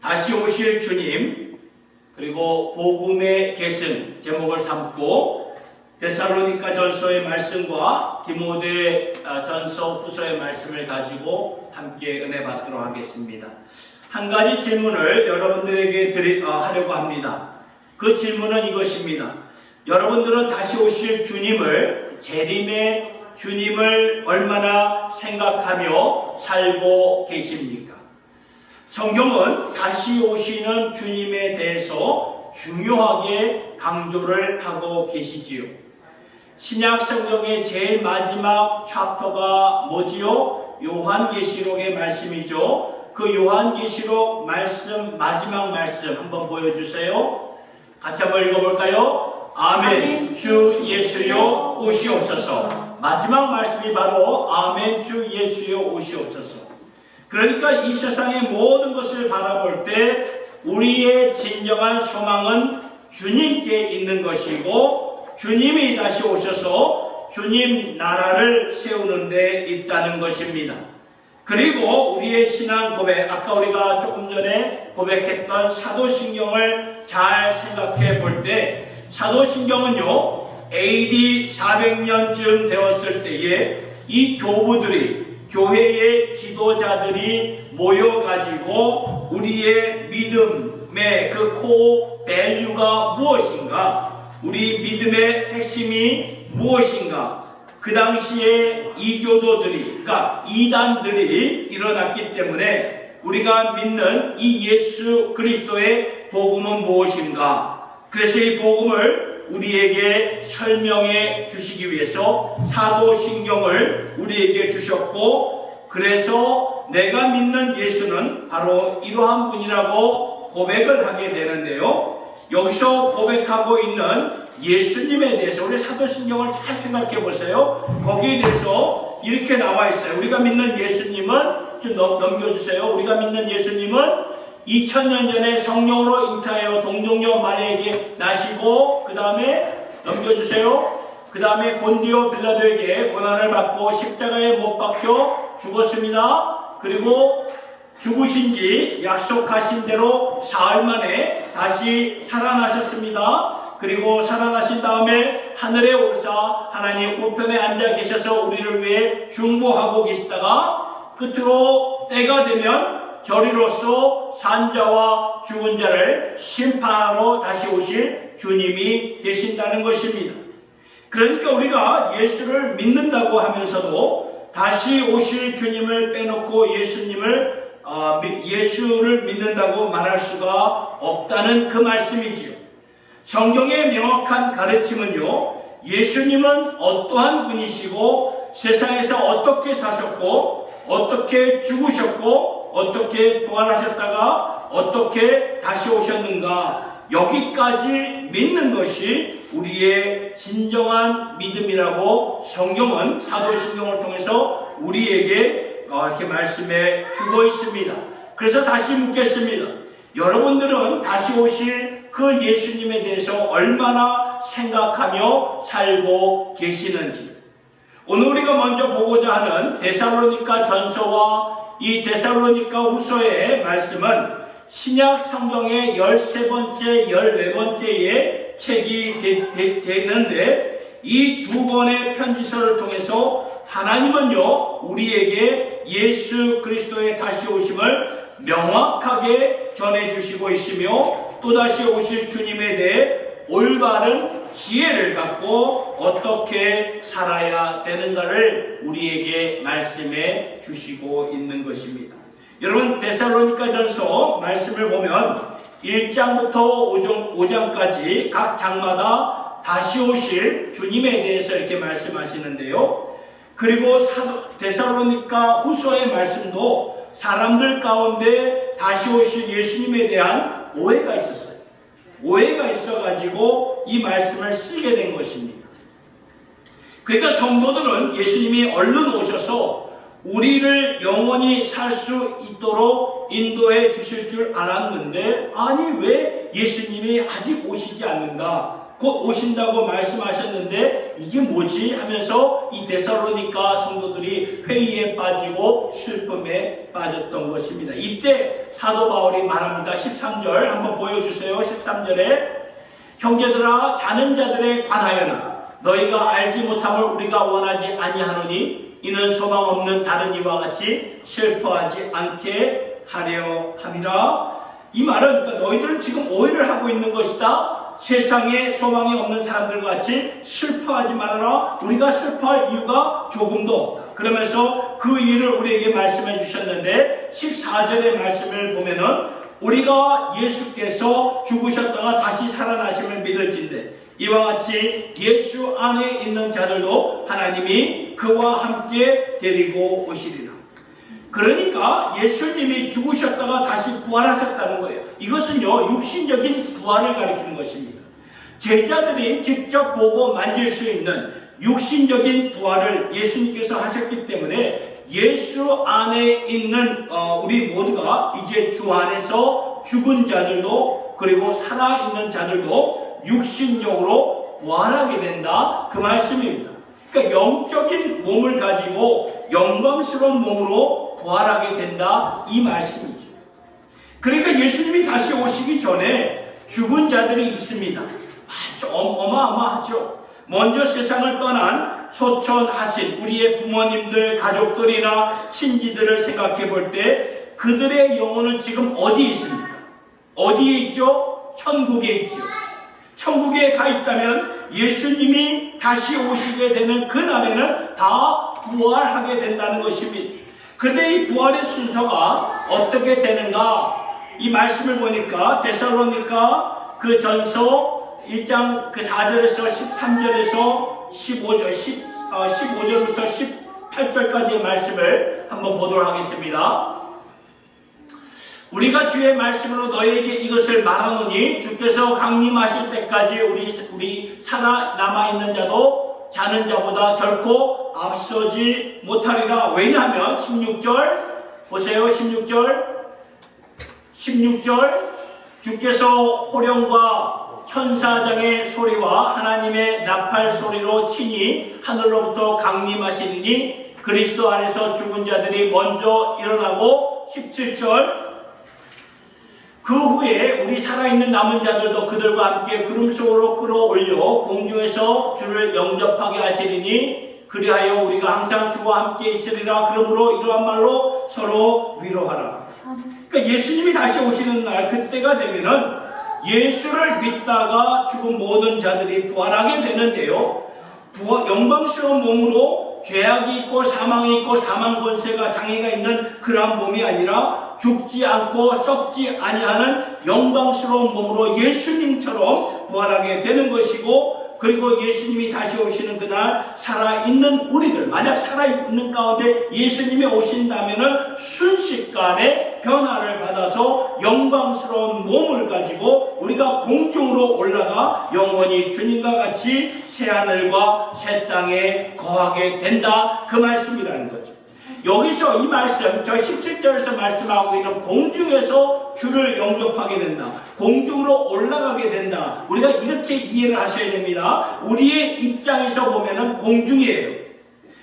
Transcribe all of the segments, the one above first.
다시 오실 주님, 그리고 복음의 계승 제목을 삼고 데살로니가 전서의 말씀과 디모데 전서 후서의 말씀을 가지고 함께 은혜 받도록 하겠습니다. 한 가지 질문을 여러분들에게 하려고 합니다. 그 질문은 이것입니다. 여러분들은 다시 오실 주님을, 재림의 주님을 얼마나 생각하며 살고 계십니까? 성경은 다시 오시는 주님에 대해서 중요하게 강조를 하고 계시지요. 신약 성경의 제일 마지막 챕터가 뭐지요? 요한계시록의 말씀이죠. 그 요한계시록 말씀, 마지막 말씀 한번 보여주세요. 같이 한번 읽어볼까요? 아멘, 주 예수여 오시옵소서. 마지막 말씀이 바로 아멘, 주 예수여 오시옵소서. 그러니까 이 세상의 모든 것을 바라볼 때 우리의 진정한 소망은 주님께 있는 것이고, 주님이 다시 오셔서 주님 나라를 세우는 데 있다는 것입니다. 그리고 우리의 신앙 고백, 아까 우리가 조금 전에 고백했던 사도신경을 잘 생각해 볼 때, 사도신경은요 AD 400년쯤 되었을 때에 이 교부들이, 교회의 지도자들이 모여가지고 우리의 믿음의 그 코어 밸류가 무엇인가, 우리 믿음의 핵심이 무엇인가, 그 당시에 이교도들이, 그러니까 이단들이 일어났기 때문에 우리가 믿는 이 예수 그리스도의 복음은 무엇인가, 그래서 이 복음을 우리에게 설명해 주시기 위해서 사도신경을 우리에게 주셨고, 그래서 내가 믿는 예수는 바로 이러한 분이라고 고백을 하게 되는데요. 여기서 고백하고 있는 예수님에 대해서 우리 사도신경을 잘 생각해 보세요. 거기에 대해서 이렇게 나와 있어요. 우리가 믿는 예수님은, 좀 넘겨주세요. 우리가 믿는 예수님은 2000년 전에 성령으로 잉타하여 동정녀 마리아에게 나시고, 그 다음에 넘겨주세요. 그 다음에 본디오 빌라도에게 고난을 받고 십자가에 못 박혀 죽었습니다. 그리고 죽으신 지 약속하신 대로 사흘 만에 다시 살아나셨습니다. 그리고 살아나신 다음에 하늘에 오르사 하나님 우편에 앉아 계셔서 우리를 위해 중보하고 계시다가 끝으로 때가 되면 저리로서 산자와 죽은 자를 심판하러 다시 오실 주님이 되신다는 것입니다. 그러니까 우리가 예수를 믿는다고 하면서도 다시 오실 주님을 빼놓고 예수를 믿는다고 말할 수가 없다는 그 말씀이지요. 성경의 명확한 가르침은요, 예수님은 어떠한 분이시고 세상에서 어떻게 사셨고 어떻게 죽으셨고 어떻게 부활하셨다가 어떻게 다시 오셨는가, 여기까지 믿는 것이 우리의 진정한 믿음이라고 성경은 사도신경을 통해서 우리에게 이렇게 말씀해 주고 있습니다. 그래서 다시 묻겠습니다. 여러분들은 다시 오실 그 예수님에 대해서 얼마나 생각하며 살고 계시는지. 오늘 우리가 먼저 보고자 하는 데살로니가 전서와 이 데살로니가 후서의 말씀은 신약 성경의 13번째, 14번째의 책이 되는데, 이 두 권의 편지서를 통해서 하나님은요, 우리에게 예수 그리스도의 다시 오심을 명확하게 전해주시고 있으며, 또다시 오실 주님에 대해 올바른 지혜를 갖고 어떻게 살아야 되는가를 우리에게 말씀해 주시고 있는 것입니다. 여러분, 데살로니가 전서 말씀을 보면 1장부터 5장까지 각 장마다 다시 오실 주님에 대해서 이렇게 말씀하시는데요. 그리고 데살로니가 후서의 말씀도 사람들 가운데 다시 오실 예수님에 대한 오해가 있었어요. 오해가 있어가지고 이 말씀을 쓰게 된 것입니다. 그러니까 성도들은 예수님이 얼른 오셔서 우리를 영원히 살 수 있도록 인도해 주실 줄 알았는데, 아니 왜 예수님이 아직 오시지 않는가 곧 오신다고 말씀하셨는데 이게 뭐지 하면서 이 데살로니가 성도들이 회의에 빠지고 슬픔에 빠졌던 것입니다. 이때 사도 바울이 말합니다. 13절 한번 보여주세요. 13절에 형제들아 자는 자들에 관하여는 너희가 알지 못함을 우리가 원하지 아니하노니 이는 소망 없는 다른 이와 같이 슬퍼하지 않게 하려 함이라. 이 말은 그러니까 너희들은 지금 오해를 하고 있는 것이다. 세상에 소망이 없는 사람들과 같이 슬퍼하지 말아라. 우리가 슬퍼할 이유가 조금도 없다. 그러면서 그 이유를 우리에게 말씀해 주셨는데 14절의 말씀을 보면은 우리가 예수께서 죽으셨다가 다시 살아나심을 믿을진대 이와 같이 예수 안에 있는 자들도 하나님이 그와 함께 데리고 오시리라. 그러니까 예수님이 죽으셨다가 다시 부활하셨다는 거예요. 이것은요 육신적인 부활을 가리키는 것입니다. 제자들이 직접 보고 만질 수 있는 육신적인 부활을 예수님께서 하셨기 때문에 예수 안에 있는 우리 모두가 이제 주 안에서 죽은 자들도 그리고 살아있는 자들도 육신적으로 부활하게 된다 그 말씀입니다. 그러니까 영적인 몸을 가지고 영광스러운 몸으로 부활하게 된다 이 말씀이죠. 그러니까 예수님이 다시 오시기 전에 죽은 자들이 있습니다. 아주 어마어마하죠. 먼저 세상을 떠난 소천하신 우리의 부모님들, 가족들이나 친지들을 생각해 볼 때 그들의 영혼은 지금 어디에 있습니까? 어디에 있죠? 천국에 있죠. 천국에 가 있다면 예수님이 다시 오시게 되는 그날에는 다 부활하게 된다는 것입니다. 그런데 이 부활의 순서가 어떻게 되는가? 이 말씀을 보니까 데살로니가 그 전서 1장 그 4절에서 13절에서 15절부터 18절까지의 말씀을 한번 보도록 하겠습니다. 우리가 주의 말씀으로 너희에게 이것을 말하노니 주께서 강림하실 때까지 우리 살아 남아있는 자도 자는 자보다 결코 앞서지 못하리라. 왜냐하면 16절 보세요. 16절 주께서 호령과 천사장의 소리와 하나님의 나팔 소리로 친히 하늘로부터 강림하시리니 그리스도 안에서 죽은 자들이 먼저 일어나고 17절 그 후에 우리 살아있는 남은 자들도 그들과 함께 구름 속으로 끌어올려 공중에서 주를 영접하게 하시리니 그리하여 우리가 항상 주와 함께 있으리라. 그러므로 이러한 말로 서로 위로하라. 그러니까 예수님이 다시 오시는 날 그때가 되면은 예수를 믿다가 죽은 모든 자들이 부활하게 되는데요. 영광스러운 몸으로 죄악이 있고 사망이 있고 사망 권세가 장애가 있는 그러한 몸이 아니라 죽지 않고 썩지 아니하는 영광스러운 몸으로 예수님처럼 부활하게 되는 것이고 그리고 예수님이 다시 오시는 그날 살아있는 우리들 만약 살아있는 가운데 예수님이 오신다면 순식간에 변화를 받아서 영광스러운 몸을 가지고 우리가 공중으로 올라가 영원히 주님과 같이 새하늘과 새 땅에 거하게 된다 그 말씀이라는 거죠. 여기서 이 말씀 저 17절에서 말씀하고 있는 공중에서 주를 영접하게 된다. 공중으로 올라가게 된다. 우리가 이렇게 이해를 하셔야 됩니다. 우리의 입장에서 보면은 공중이에요.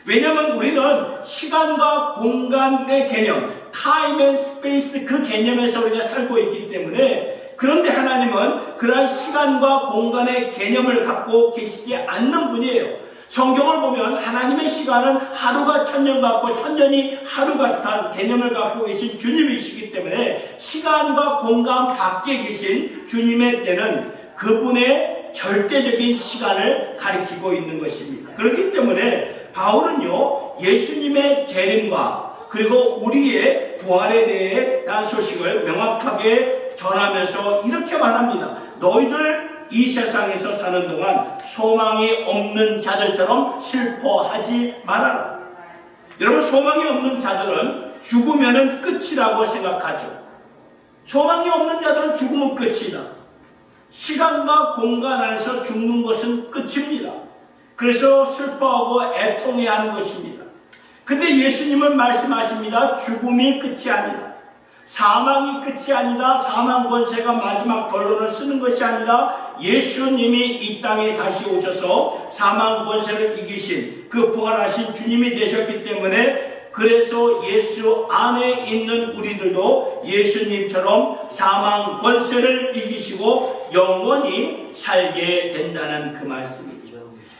왜냐하면 우리는 시간과 공간의 개념, time and space 그 개념에서 우리가 살고 있기 때문에 그런데 하나님은 그러한 시간과 공간의 개념을 갖고 계시지 않는 분이에요. 성경을 보면 하나님의 시간은 하루가 천년 같고 천년이 하루 같은 개념을 갖고 계신 주님이시기 때문에 시간과 공간 밖에 계신 주님의 때는 그분의 절대적인 시간을 가리키고 있는 것입니다. 그렇기 때문에 바울은요 예수님의 재림과 그리고 우리의 부활에 대한 소식을 명확하게 전하면서 이렇게 말합니다. 너희들 이 세상에서 사는 동안 소망이 없는 자들처럼 슬퍼하지 말아라. 여러분 소망이 없는 자들은 죽으면 끝이라고 생각하죠. 소망이 없는 자들은 죽으면 끝이다. 시간과 공간 안에서 죽는 것은 끝입니다. 그래서 슬퍼하고 애통해야 하는 것입니다. 근데 예수님은 말씀하십니다. 죽음이 끝이 아니다. 사망이 끝이 아니다. 사망 권세가 마지막 결론을 쓰는 것이 아니다. 예수님이 이 땅에 다시 오셔서 사망 권세를 이기신 그 부활하신 주님이 되셨기 때문에, 그래서 예수 안에 있는 우리들도 예수님처럼 사망 권세를 이기시고 영원히 살게 된다는 그 말씀이죠.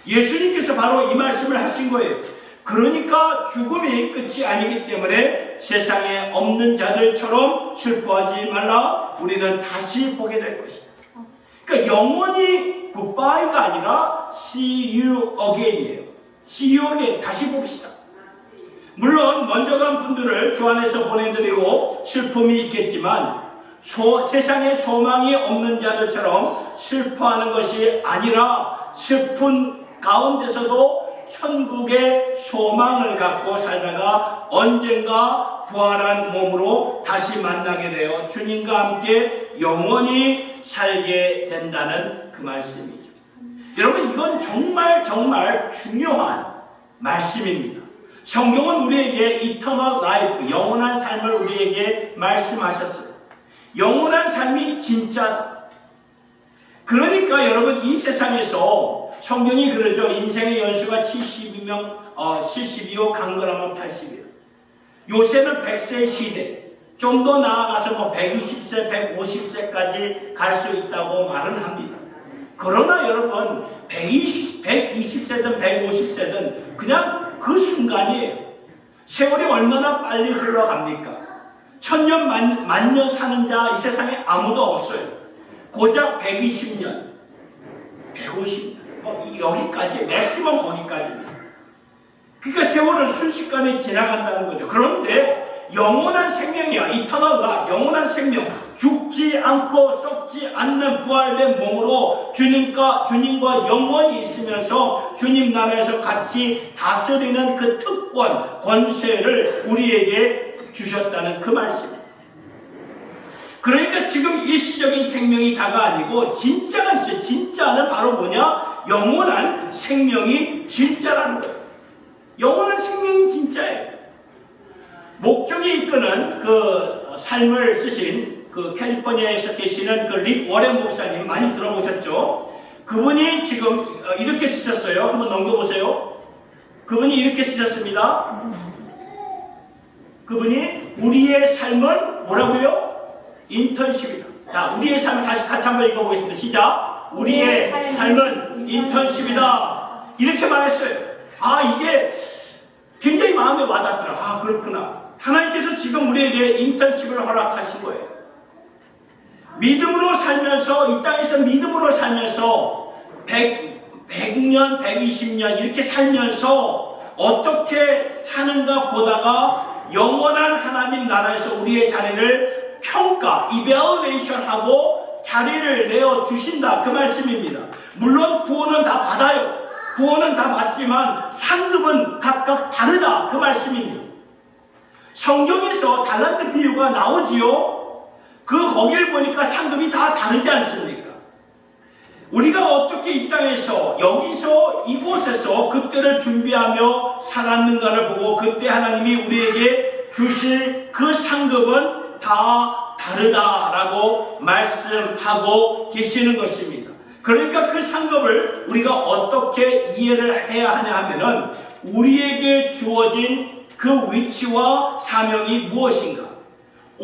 예수님께서 바로 이 말씀을 하신 거예요. 그러니까 죽음이 끝이 아니기 때문에 세상에 없는 자들처럼 슬퍼하지 말라. 우리는 다시 보게 될 것이다. 그러니까 영원히 굿바이가 아니라 see you again이에요. see you again, 다시 봅시다. 물론 먼저 간 분들을 주 안에서 보내드리고 슬픔이 있겠지만 세상에 소망이 없는 자들처럼 슬퍼하는 것이 아니라 슬픈 가운데서도 천국의 소망을 갖고 살다가 언젠가 부활한 몸으로 다시 만나게 되어 주님과 함께 영원히 살게 된다는 그 말씀이죠. 여러분, 이건 정말 중요한 말씀입니다. 성경은 우리에게 eternal life, 영원한 삶을 우리에게 말씀하셨어요. 영원한 삶이 진짜다. 그러니까 여러분, 이 세상에서 성경이 그러죠. 인생의 연수가 72요 강건하면 80이요. 요새는 100세 시대, 좀 더 나아가서 120세, 150세까지 갈 수 있다고 말은 합니다. 그러나 여러분, 120세든 150세든 그냥 그 순간이에요. 세월이 얼마나 빨리 흘러갑니까? 천년 만년 사는 자 이 세상에 아무도 없어요. 고작 120년, 150년, 여기까지, 맥시멈 거기까지입니다. 그러니까 세월은 순식간에 지나간다는 거죠. 그런데 영원한 생명이야. eternal life, 영원한 생명. 죽지 않고 썩지 않는 부활된 몸으로 주님과 영원히 있으면서 주님 나라에서 같이 다스리는 그 특권, 권세를 우리에게 주셨다는 그 말씀입니다. 그러니까 지금 일시적인 생명이 다가 아니고 진짜가 있어요. 진짜는 바로 뭐냐? 영원한 생명이 진짜라는 거예요. 영원한 생명이 진짜예요. 목적이 이끄는 그 삶을 쓰신 그 캘리포니아에서 계시는 그 릭 워렌 목사님 많이 들어보셨죠? 그분이 지금 이렇게 쓰셨어요. 한번 넘겨보세요. 그분이 이렇게 쓰셨습니다. 그분이 우리의 삶은 뭐라고요? 인턴십이다. 자, 우리의 삶을 다시 같이 한번 읽어보겠습니다. 시작. 우리의 삶은 인턴십이다. 이렇게 말했어요. 이게 굉장히 마음에 와닿더라. 그렇구나. 하나님께서 지금 우리에게 인턴십을 허락하신 거예요. 믿음으로 살면서, 이 땅에서 믿음으로 살면서 100년, 120년 이렇게 살면서 어떻게 사는가 보다가 영원한 하나님 나라에서 우리의 자리를 평가, evaluation하고 자리를 내어주신다. 그 말씀입니다. 물론 구원은 다 받아요. 구원은 다 받지만 상급은 각각 다르다. 그 말씀입니다. 성경에서 달란트 비유가 나오지요. 거기를 보니까 상급이 다 다르지 않습니까? 우리가 어떻게 이 땅에서, 여기서, 이곳에서 그때를 준비하며 살았는가를 보고 그때 하나님이 우리에게 주실 그 상급은 다 다르다라고 말씀하고 계시는 것입니다. 그러니까 그 상급을 우리가 어떻게 이해를 해야 하냐 하면은 우리에게 주어진 그 위치와 사명이 무엇인가?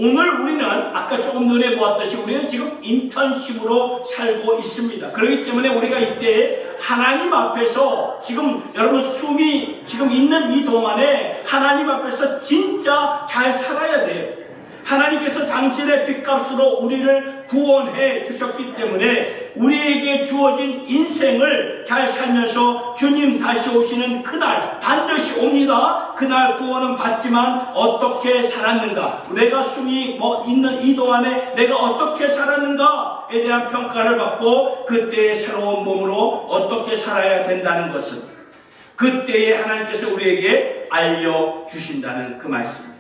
오늘 우리는 아까 조금 눈에 보았듯이 우리는 지금 인턴십으로 살고 있습니다. 그렇기 때문에 우리가 이때 하나님 앞에서 지금 여러분 숨이 지금 있는 이 동안에 하나님 앞에서 진짜 잘 살아야 돼요. 하나님께서 당신의 핏값으로 우리를 구원해 주셨기 때문에 우리에게 주어진 인생을 잘 살면서 주님 다시 오시는 그날 반드시 옵니다. 그날 구원은 받지만 어떻게 살았는가, 내가 숨이 있는 이 동안에 내가 어떻게 살았는가에 대한 평가를 받고 그때의 새로운 몸으로 어떻게 살아야 된다는 것은 그때에 하나님께서 우리에게 알려주신다는 그 말씀입니다.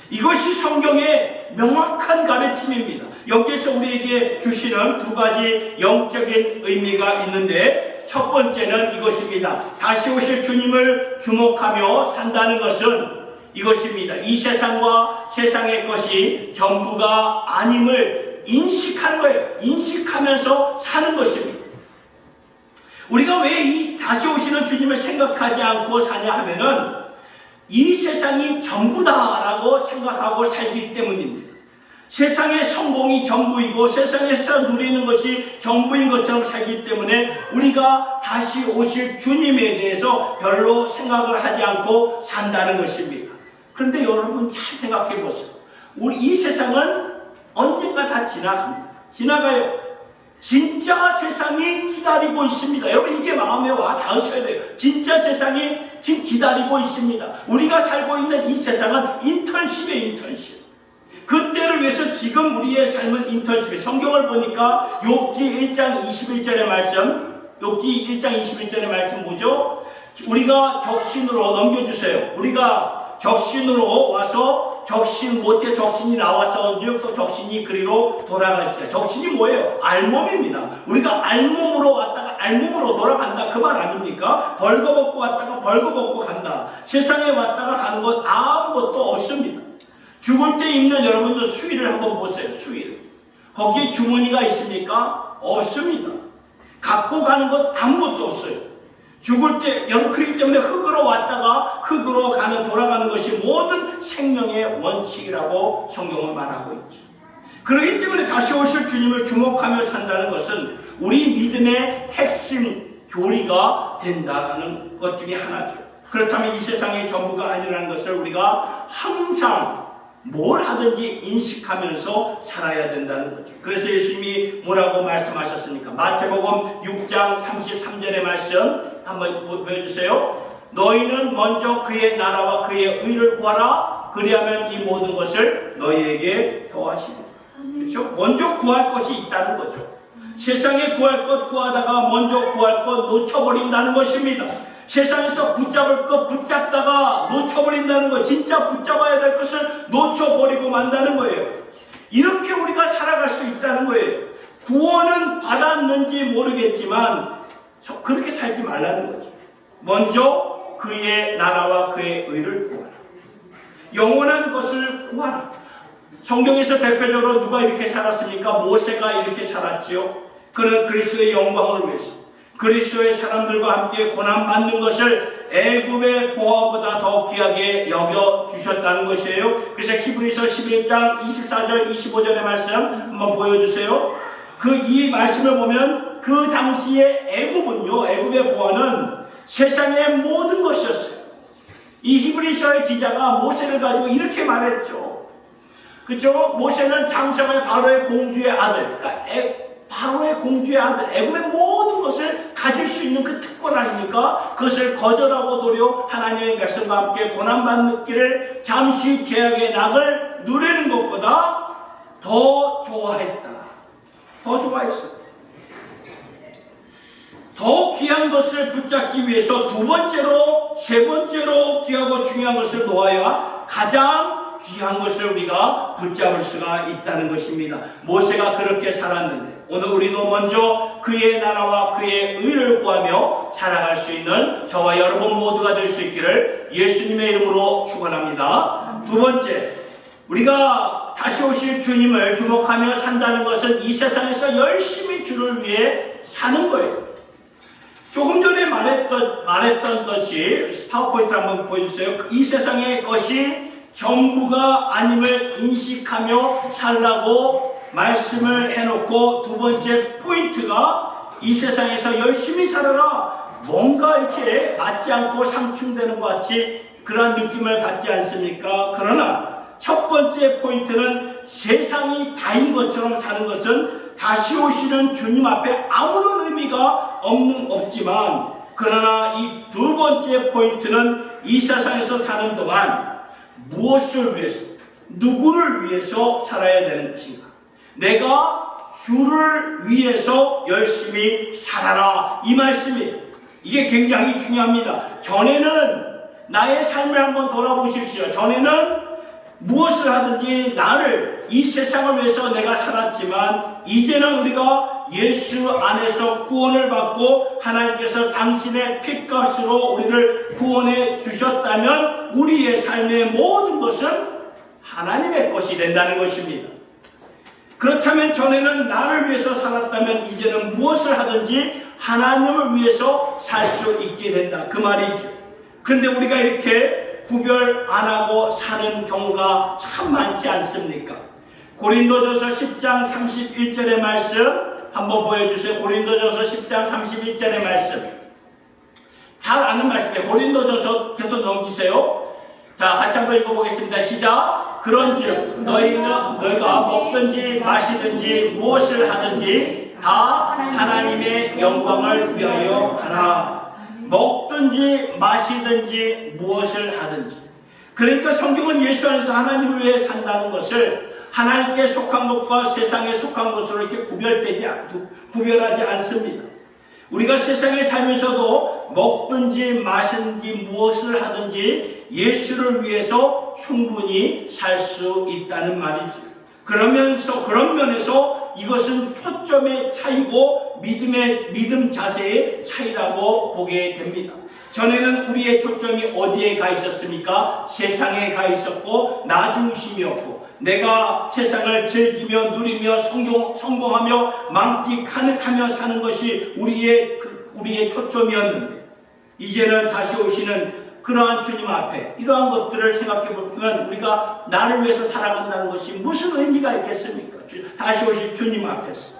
이것이 성경의 명확한 가르침입니다. 여기에서 우리에게 주시는 두 가지 영적인 의미가 있는데 첫 번째는 이것입니다. 다시 오실 주님을 주목하며 산다는 것은 이것입니다. 이 세상과 세상의 것이 전부가 아님을 인식하는 거예요. 인식하면서 사는 것입니다. 우리가 왜 이 다시 오시는 주님을 생각하지 않고 사냐 하면은 이 세상이 전부다라고 생각하고 살기 때문입니다. 세상의 성공이 전부이고 세상에서 누리는 것이 전부인 것처럼 살기 때문에 우리가 다시 오실 주님에 대해서 별로 생각을 하지 않고 산다는 것입니다. 그런데 여러분 잘 생각해 보세요. 우리 이 세상은 언젠가 다 지나갑니다. 지나가요. 진짜 세상이 기다리고 있습니다. 여러분 이게 마음에 와 닿으셔야 돼요. 진짜 세상이 지금 기다리고 있습니다. 우리가 살고 있는 이 세상은 인턴십이에요. 인턴십. 그때를 위해서 지금 우리의 삶은 인턴십이에요. 성경을 보니까 욥기 1장 21절의 말씀, 욥기 1장 21절의 말씀 뭐죠? 우리가 적신으로 넘겨주세요. 우리가 적신으로 와서 적신 못해 적신이 나와서 또 적신이 그리로 돌아갈지. 적신이 뭐예요? 알몸입니다. 우리가 알몸으로 왔다가 알몸으로 돌아간다 그 말 아닙니까? 벌거벗고 왔다가 벌거벗고 간다. 세상에 왔다가 가는 것 아무것도 없습니다. 죽을 때 입는 여러분들 수의를 한번 보세요. 수의를. 거기에 주머니가 있습니까? 없습니다. 갖고 가는 것 아무것도 없어요. 죽을 때 그렇기 때문에 흙으로 왔다가 흙으로 돌아가는 것이 모든 생명의 원칙이라고 성경은 말하고 있죠. 그렇기 때문에 다시 오실 주님을 주목하며 산다는 것은 우리 믿음의 핵심 교리가 된다는 것 중에 하나죠. 그렇다면 이 세상의 전부가 아니라는 것을 우리가 항상 뭘 하든지 인식하면서 살아야 된다는 거죠. 그래서 예수님이 뭐라고 말씀하셨습니까? 마태복음 6장 33절의 말씀 한번 보여주세요. 너희는 먼저 그의 나라와 그의 의를 구하라. 그리하면 이 모든 것을 너희에게 더하시리라. 그렇죠? 먼저 구할 것이 있다는 거죠. 세상에 구할 것 구하다가 먼저 구할 것 놓쳐버린다는 것입니다. 세상에서 붙잡을 것 붙잡다가 놓쳐버린다는 거, 진짜 붙잡아야 될 것을 놓쳐버리고 만다는 거예요. 이렇게 우리가 살아갈 수 있다는 거예요. 구원은 받았는지 모르겠지만 그렇게 살지 말라는 거죠. 먼저 그의 나라와 그의 의를 구하라. 영원한 것을 구하라. 성경에서 대표적으로 누가 이렇게 살았습니까? 모세가 이렇게 살았지요. 그는 그리스도의 영광을 위해서 그리스도의 사람들과 함께 고난받는 것을 애굽의 보화보다 더 귀하게 여겨주셨다는 것이에요. 그래서 히브리서 11장 24절 25절의 말씀 한번 보여주세요. 이 말씀을 보면 그 당시의 애굽은요, 애굽의 보화는 세상의 모든 것이었어요. 이 히브리서의 기자가 모세를 가지고 이렇게 말했죠. 그렇죠? 모세는 장성의 바로의 공주의 아들, 그러니까 바로의 공주의 아들, 애굽의 모든 것을 가질 수 있는 그 특권 아닙니까? 그것을 거절하고 도리어 하나님의 백성과 함께 고난받기를 잠시 죄악의 낙을 누리는 것보다 더 좋아했다. 더 좋아했어. 더 귀한 것을 붙잡기 위해서 두 번째로, 세 번째로 귀하고 중요한 것을 놓아야 가장 귀한 것을 우리가 붙잡을 수가 있다는 것입니다. 모세가 그렇게 살았는데 오늘 우리도 먼저 그의 나라와 그의 의를 구하며 살아갈 수 있는 저와 여러분 모두가 될 수 있기를 예수님의 이름으로 축원합니다. 두 번째, 우리가 다시 오실 주님을 주목하며 산다는 것은 이 세상에서 열심히 주를 위해 사는 거예요. 조금 전에 말했던 것이 파워포인트 한번 보여주세요. 이 세상의 것이 전부가 아님을 인식하며 살라고 말씀을 해놓고 두 번째 포인트가 이 세상에서 열심히 살아라. 뭔가 이렇게 맞지 않고 상충되는 것 같이 그런 느낌을 받지 않습니까? 그러나 첫 번째 포인트는 세상이 다인 것처럼 사는 것은 다시 오시는 주님 앞에 아무런 의미가 없지만 그러나 이 두 번째 포인트는 이 세상에서 사는 동안 무엇을 위해서, 누구를 위해서 살아야 되는 것인가? 내가 주를 위해서 열심히 살아라. 이 말씀이에요. 이게 굉장히 중요합니다. 전에는 나의 삶을 한번 돌아보십시오. 전에는 무엇을 하든지 나를, 이 세상을 위해서 내가 살았지만 이제는 우리가 예수 안에서 구원을 받고 하나님께서 당신의 핏값으로 우리를 구원해 주셨다면 우리의 삶의 모든 것은 하나님의 것이 된다는 것입니다. 그렇다면 전에는 나를 위해서 살았다면 이제는 무엇을 하든지 하나님을 위해서 살 수 있게 된다. 그 말이죠. 그런데 우리가 이렇게 구별 안 하고 사는 경우가 참 많지 않습니까? 고린도전서 10장 31절의 말씀 한번 보여주세요. 고린도전서 10장 31절의 말씀. 잘 아는 말씀이에요. 고린도전서 계속 넘기세요. 자, 같이 한번 읽어보겠습니다. 시작. 그런즉 너희가 먹든지 마시든지 무엇을 하든지 다 하나님의 영광을 위하여 하라. 먹든지 마시든지 무엇을 하든지. 그러니까 성경은 예수 안에서 하나님을 위해 산다는 것을 하나님께 속한 것과 세상에 속한 것으로 이렇게 구별하지 않습니다. 우리가 세상에 살면서도 먹든지 마시든지 무엇을 하든지 예수를 위해서 충분히 살 수 있다는 말이죠. 그런 면에서 이것은 초점의 차이고 믿음 자세의 차이라고 보게 됩니다. 전에는 우리의 초점이 어디에 가 있었습니까? 세상에 가 있었고 나 중심이었고 내가 세상을 즐기며 누리며 성공하며 만끽하며 사는 것이 우리의 초점이었는데 이제는 다시 오시는 그러한 주님 앞에 이러한 것들을 생각해 보면 우리가 나를 위해서 살아간다는 것이 무슨 의미가 있겠습니까? 다시 오실 주님 앞에서.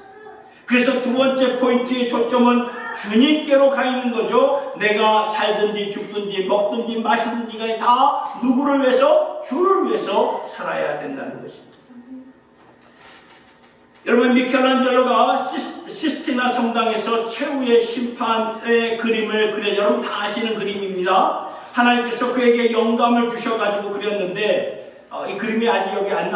그래서 두 번째 포인트의 초점은 주님께로 가 있는 거죠. 내가 살든지 죽든지 먹든지 마시든지 간에 다 누구를 위해서? 주를 위해서 살아야 된다는 것입니다. 여러분, 미켈란젤로가 시스티나 성당에서 최후의 심판의 그림을 그려, 여러분 다 아시는 그림입니다. 하나님께서 그에게 영감을 주셔가지고 그렸는데 이 그림이 아직 여기 안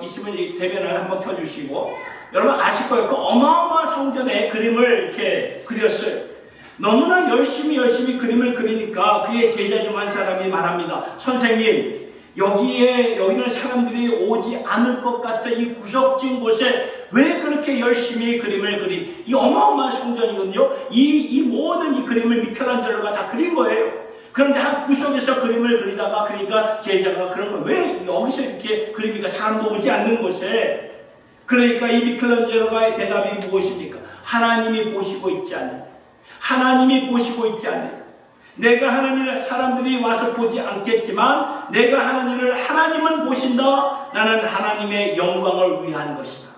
있으면 대면을 한번 켜주시고, 여러분 아실 거예요. 그 어마어마한 성전에 그림을 이렇게 그렸어요. 너무나 열심히 그림을 그리니까 그의 제자 중 한 사람이 말합니다. 선생님, 여기는 사람들이 오지 않을 것 같은 이 구석진 곳에 왜 그렇게 열심히 그림을 그린, 이 어마어마한 성전이거든요. 이 모든 이 그림을 미켈란젤로가 다 그린 거예요. 그런데 한 구석에서 그림을 그리다가, 그러니까 제자가 그런 거, 왜 여기서 이렇게 그리니까 사람도 오지 않는 곳에. 그러니까 이 미켈란젤로가의 대답이 무엇입니까? 하나님이 보시고 있지 않아요. 하나님이 보시고 있지 않아요. 내가 하는 일을 사람들이 와서 보지 않겠지만 내가 하는 일을 하나님은 보신다. 나는 하나님의 영광을 위한 것이다.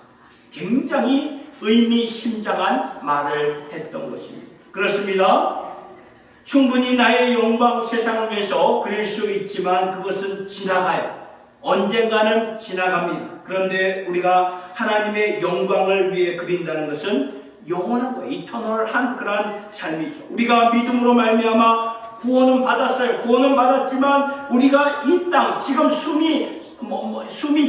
굉장히 의미심장한 말을 했던 것입니다. 그렇습니다. 충분히 나의 영광 세상을 위해서 그릴 수 있지만 그것은 지나가요. 언젠가는 지나갑니다. 그런데 우리가 하나님의 영광을 위해 그린다는 것은 영원한 거예요. 이터널한 그러한 삶이죠. 우리가 믿음으로 말미암아 구원은 받았어요. 구원은 받았지만 우리가 이 땅, 지금 숨이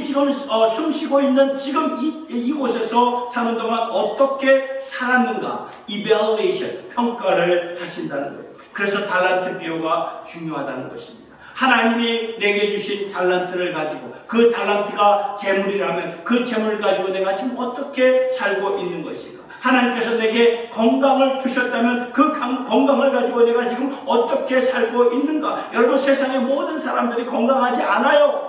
지금 숨 쉬고 있는 지금 이곳에서 사는 동안 어떻게 살았는가, 이밸리에이션, 평가를 하신다는 거예요. 그래서 달란트 비유가 중요하다는 것입니다. 하나님이 내게 주신 달란트를 가지고, 그 달란트가 재물이라면 그 재물을 가지고 내가 지금 어떻게 살고 있는 것인가? 하나님께서 내게 건강을 주셨다면 그 건강을 가지고 내가 지금 어떻게 살고 있는가? 여러분, 세상의 모든 사람들이 건강하지 않아요.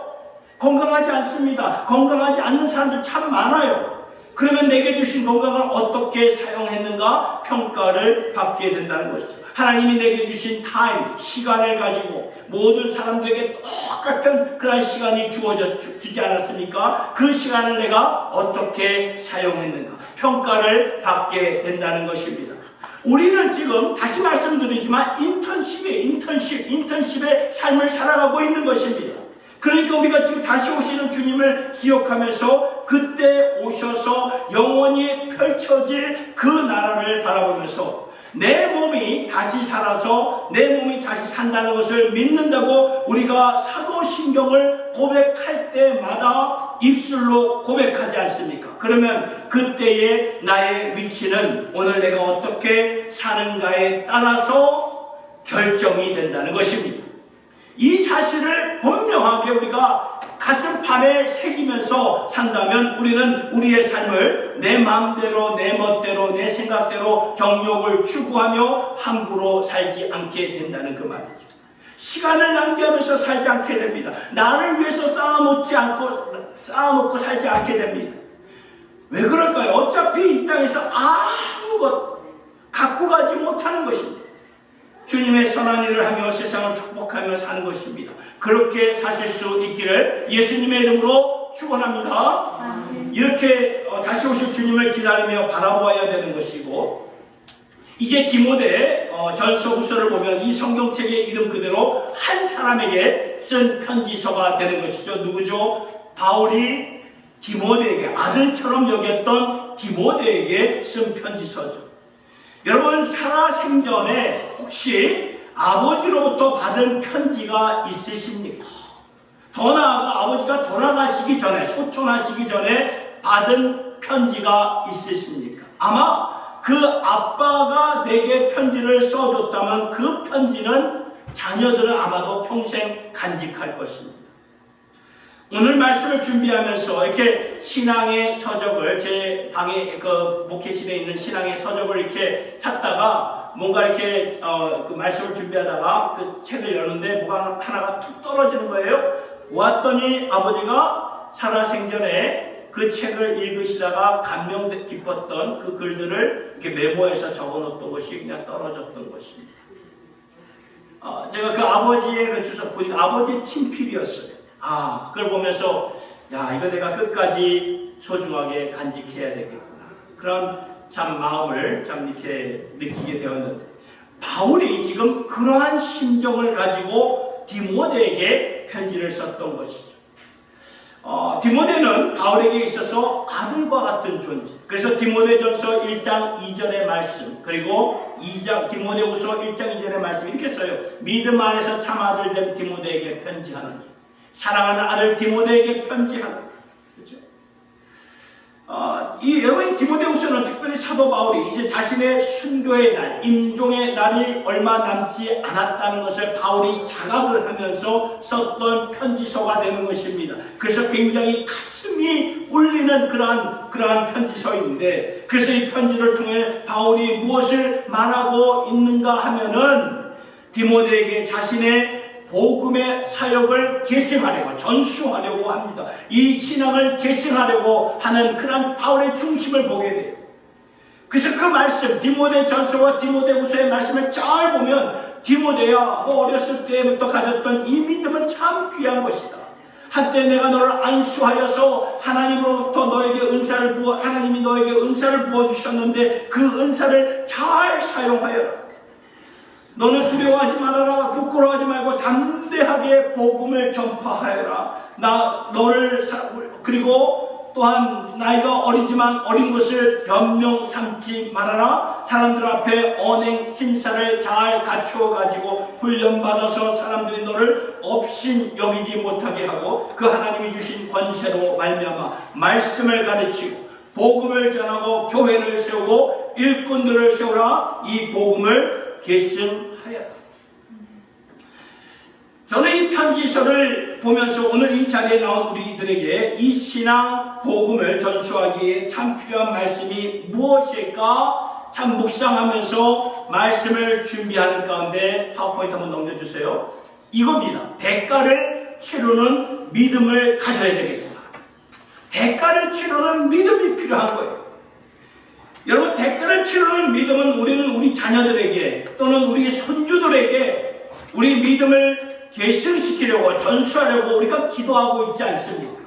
건강하지 않습니다. 건강하지 않는 사람들 참 많아요. 그러면 내게 주신 건강을 어떻게 사용했는가? 평가를 받게 된다는 것이죠. 하나님이 내게 주신 타임, 시간을 가지고 모든 사람들에게 똑같은 그런 시간이 주지 않았습니까? 그 시간을 내가 어떻게 사용했는가? 평가를 받게 된다는 것입니다. 우리는 지금 다시 말씀드리지만 인턴십의 삶을 살아가고 있는 것입니다. 그러니까 우리가 지금 다시 오시는 주님을 기억하면서 그때 오셔서 영원히 펼쳐질 그 나라를 바라보면서 내 몸이 다시 살아서 내 몸이 다시 산다는 것을 믿는다고 우리가 사도신경을 고백할 때마다 입술로 고백하지 않습니까? 그러면 그때의 나의 위치는 오늘 내가 어떻게 사는가에 따라서 결정이 된다는 것입니다. 이 사실을 분명하게 우리가 가슴판에 새기면서 산다면 우리는 우리의 삶을 내 마음대로, 내 멋대로, 내 생각대로 정욕을 추구하며 함부로 살지 않게 된다는 그 말이죠. 시간을 낭비하면서 살지 않게 됩니다. 나를 위해서 쌓아놓고 살지 않게 됩니다. 왜 그럴까요? 어차피 이 땅에서 아무것 갖고 가지 못하는 것입니다. 주님의 선한 일을 하며 세상을 축복하며 사는 것입니다. 그렇게 사실 수 있기를 예수님의 이름으로 축원합니다. 이렇게 다시 오실 주님을 기다리며 바라보아야 되는 것이고, 이제 디모데 전서 후서를 보면 이 성경책의 이름 그대로 한 사람에게 쓴 편지서가 되는 것이죠. 누구죠? 바울이 디모데에게, 아들처럼 여겼던 디모데에게 쓴 편지서죠. 여러분, 살아생전에 혹시 아버지로부터 받은 편지가 있으십니까? 더 나아가 아버지가 돌아가시기 전에, 소천하시기 전에 받은 편지가 있으십니까? 아마 그 아빠가 내게 편지를 써줬다면 그 편지는 자녀들은 아마도 평생 간직할 것입니다. 오늘 말씀을 준비하면서 이렇게 신앙의 서적을, 제 방에 그 목회실에 있는 신앙의 서적을 이렇게 찾다가 뭔가 이렇게 그 말씀을 준비하다가 그 책을 여는데 뭐가 하나가 툭 떨어지는 거예요. 보았더니 아버지가 살아생전에 그 책을 읽으시다가 감명 깊었던 그 글들을 이렇게 메모해서 적어놓던 것이 그냥 떨어졌던 것입니다. 제가 그 아버지의 그 주소 보니까 아버지의 친필이었어요. 그걸 보면서 야, 이거 내가 끝까지 소중하게 간직해야 되겠구나. 그런 참 마음을 참 이렇게 느끼게 되었는데, 바울이 지금 그러한 심정을 가지고 디모데에게 편지를 썼던 것이죠. 디모데는 바울에게 있어서 아들과 같은 존재. 그래서 디모데전서 1장 2절의 말씀, 그리고 디모데후서 1장 2절의 말씀 이렇게 써요. 믿음 안에서 참 아들 된 디모데에게 편지하는, 사랑하는 아들 디모데에게 편지하는. 그렇죠? 여러분, 디모데후서는 특별히 사도 바울이 이제 자신의 순교의 날, 임종의 날이 얼마 남지 않았다는 것을 바울이 자각을 하면서 썼던 편지서가 되는 것입니다. 그래서 굉장히 가슴이 울리는 그러한 편지서인데, 그래서 이 편지를 통해 바울이 무엇을 말하고 있는가 하면은 디모데에게 자신의 복음의 사역을 계승하려고, 전수하려고 합니다. 이 신앙을 계승하려고 하는 그런 바울의 중심을 보게 돼요. 그래서 그 말씀, 디모데 전서와 디모데 후서의 말씀을 잘 보면, 디모데야, 너 어렸을 때부터 가졌던 이 믿음은 참 귀한 것이다. 한때 내가 너를 안수하여서 하나님으로부터 너에게 하나님이 너에게 은사를 부어주셨는데 그 은사를 잘 사용하여라. 너는 두려워하지 말아라. 부끄러워하지 말고 담대하게 복음을 전파하여라. 그리고 또한 나이가 어리지만 어린 것을 변명 삼지 말아라. 사람들 앞에 언행 심사를 잘 갖추어 가지고 훈련받아서 사람들이 너를 업신 여기지 못하게 하고 그 하나님이 주신 권세로 말미암아 말씀을 가르치고 복음을 전하고 교회를 세우고 일꾼들을 세우라. 이 복음을 계승하였다. 저는 이 편지서를 보면서 오늘 이 자리에 나온 우리들에게 이 신앙 복음을 전수하기에 참 필요한 말씀이 무엇일까 참 묵상하면서 말씀을 준비하는 가운데 파워포인트 한번 넘겨주세요. 이겁니다. 대가를 치르는 믿음을 가져야 되겠구나. 대가를 치르는 믿음이 필요한 거예요. 여러분, 대가를 치르는 믿음은 우리는 우리 자녀들에게 또는 우리 손주들에게 우리 믿음을 계승시키려고, 전수하려고 우리가 기도하고 있지 않습니까?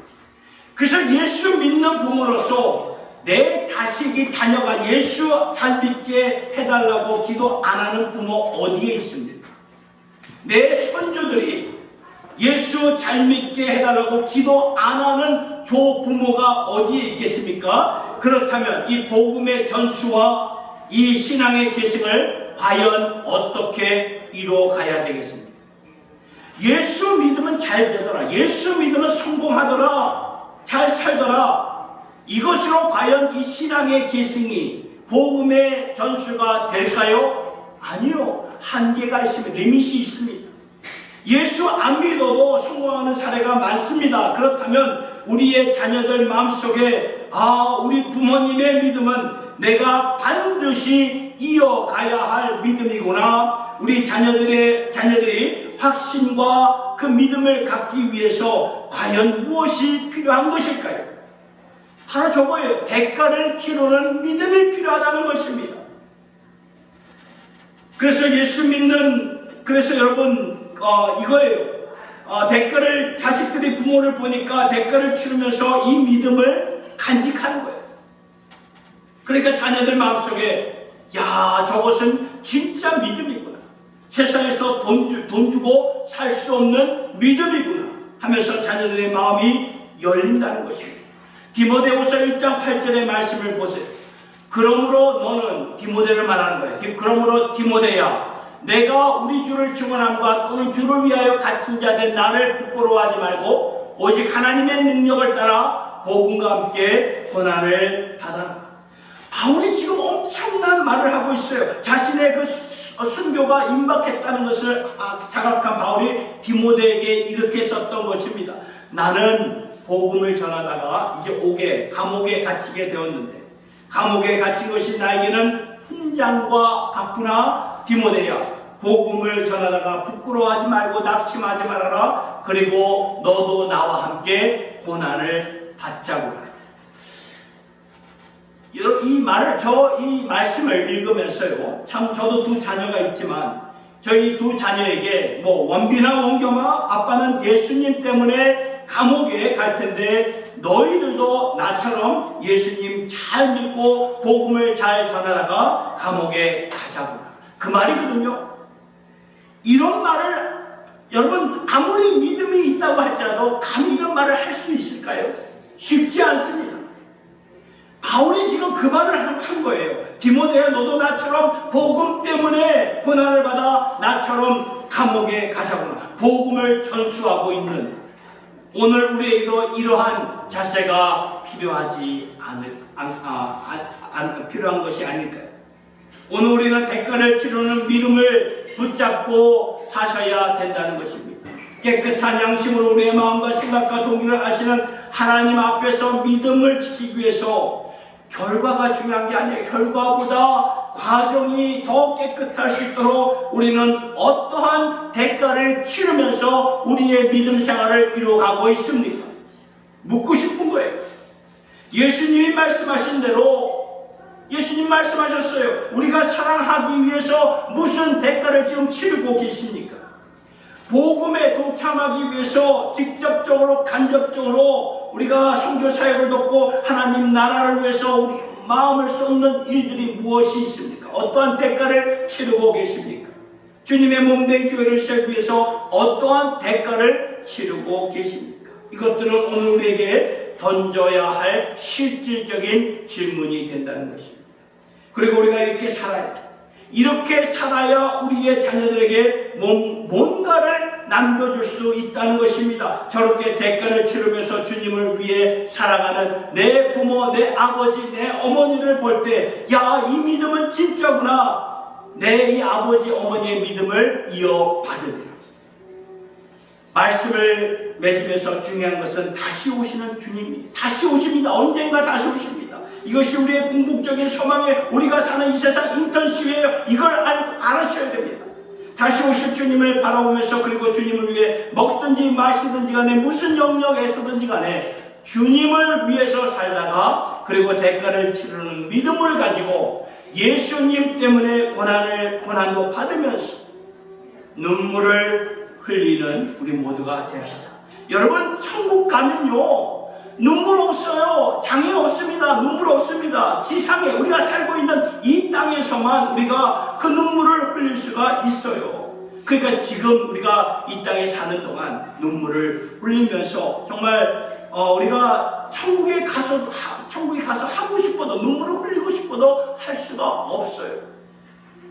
그래서 예수 믿는 부모로서 내 자식이, 자녀가 예수 잘 믿게 해달라고 기도 안 하는 부모 어디에 있습니까? 내 손주들이 예수 잘 믿게 해달라고 기도 안 하는 조부모가 어디에 있겠습니까? 그렇다면 이 복음의 전수와 이 신앙의 계승을 과연 어떻게 이루어가야 되겠습니까? 예수 믿으면 잘 되더라. 예수 믿으면 성공하더라. 잘 살더라. 이것으로 과연 이 신앙의 계승이 복음의 전수가 될까요? 아니요. 한계가 있습니다. 리밋이 있습니다. 예수 안 믿어도 성공하는 사례가 많습니다. 그렇다면 우리의 자녀들 마음속에 우리 부모님의 믿음은 내가 반드시 이어가야 할 믿음이구나. 우리 자녀들이 확신과 그 믿음을 갖기 위해서 과연 무엇이 필요한 것일까요? 바로 저거예요. 대가를 치르는 믿음이 필요하다는 것입니다. 그래서 예수 믿는, 그래서 여러분 이거예요. 대가를, 자식들이 부모를 보니까 대가를 치르면서 이 믿음을 간직하는 거예요. 그러니까 자녀들 마음속에 야, 저것은 진짜 믿음이구나. 세상에서 돈 주고 살 수 없는 믿음이구나 하면서 자녀들의 마음이 열린다는 것입니다. 디모데후서 1장 8절의 말씀을 보세요. 그러므로 너는, 디모데를 말하는 거예요. 그러므로 디모데야, 내가 우리 주를 증언함과 또는 주를 위하여 갇힌 자 된 나를 부끄러워하지 말고 오직 하나님의 능력을 따라 복음과 함께 고난을 받아라. 바울이 지금 엄청난 말을 하고 있어요. 자신의 그 순교가 임박했다는 것을 자각한 바울이 디모데에게 이렇게 썼던 것입니다. 나는 복음을 전하다가 이제 감옥에 갇히게 되었는데, 감옥에 갇힌 것이 나에게는 훈장과 같구나. 디모데야, 복음을 전하다가 부끄러워하지 말고 낙심하지 말아라. 그리고 너도 나와 함께 고난을 받자고. 이 말씀을 읽으면서요, 참 저도 두 자녀가 있지만 저희 두 자녀에게 원비나 원겸아, 아빠는 예수님 때문에 감옥에 갈 텐데 너희들도 나처럼 예수님 잘 믿고 복음을 잘 전하다가 감옥에 가자구나. 그 말이거든요. 이런 말을 여러분 아무리 믿음이 있다고 할지라도 감히 이런 말을 할 수 있을까요? 쉽지 않습니다. 바울이 지금 그 말을 한 거예요. 디모데야, 너도 나처럼 복음 때문에 고난을 받아 나처럼 감옥에 가자구나. 복음을 전수하고 있는 오늘 우리에게도 이러한 자세가 필요한 것이 아닐까요? 오늘 우리는 대가를 치르는 믿음을 붙잡고 사셔야 된다는 것입니다. 깨끗한 양심으로 우리의 마음과 생각과 동기를 아시는 하나님 앞에서 믿음을 지키기 위해서 결과가 중요한 게 아니에요. 결과보다 과정이 더 깨끗할 수 있도록 우리는 어떠한 대가를 치르면서 우리의 믿음 생활을 이루어가고 있습니까? 묻고 싶은 거예요. 예수님이 말씀하신 대로, 예수님 말씀하셨어요. 우리가 사랑하기 위해서 무슨 대가를 지금 치르고 계십니까? 복음에 동참하기 위해서 직접적으로 간접적으로 우리가 선교 사역을 돕고 하나님 나라를 위해서 우리 마음을 쏟는 일들이 무엇이 있습니까? 어떠한 대가를 치르고 계십니까? 주님의 몸된 교회를 세우기 위해서 어떠한 대가를 치르고 계십니까? 이것들은 오늘 우리에게 던져야 할 실질적인 질문이 된다는 것입니다. 그리고 우리가 이렇게 살아야 돼. 이렇게 살아야 우리의 자녀들에게 뭔가를 남겨줄 수 있다는 것입니다. 저렇게 대가를 치르면서 주님을 위해 살아가는 내 부모, 내 아버지, 내 어머니를 볼 때, 야, 이 믿음은 진짜구나. 내 이 아버지, 어머니의 믿음을 이어받으리라. 말씀을 맺으면서 중요한 것은 다시 오시는 주님이 다시 오십니다. 언젠가 다시 오십니다. 이것이 우리의 궁극적인 소망에 우리가 사는 이 세상 인턴십이에요. 이걸 알으셔야 됩니다. 다시 오실 주님을 바라보면서, 그리고 주님을 위해 먹든지 마시든지 간에 무슨 영역에서든지 간에 주님을 위해서 살다가, 그리고 대가를 치르는 믿음을 가지고 예수님 때문에 고난도 받으면서 눈물을 흘리는 우리 모두가 됩시다. 여러분, 천국 가면요, 눈물 없어요. 장애 없습니다. 눈물 없습니다. 지상에 우리가 살고 있는 이 땅에서만 우리가 그 눈물을 흘릴 수가 있어요. 그러니까 지금 우리가 이 땅에 사는 동안 눈물을 흘리면서 정말 우리가 천국에 가서 하고 싶어도, 눈물을 흘리고 싶어도 할 수가 없어요.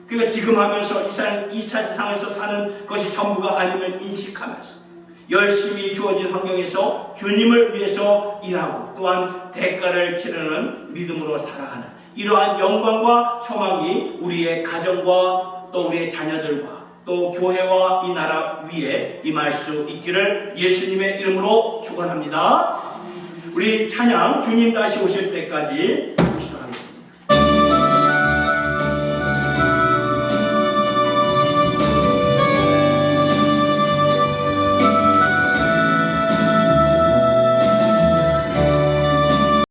그러니까 지금 하면서 이 세상에서 사는 것이 전부가 아님을 인식하면서 열심히 주어진 환경에서 주님을 위해서 일하고, 또한 대가를 치르는 믿음으로 살아가는 이러한 영광과 소망이 우리의 가정과 또 우리의 자녀들과 또 교회와 이 나라 위에 임할 수 있기를 예수님의 이름으로 축원합니다. 우리 찬양, 주님 다시 오실 때까지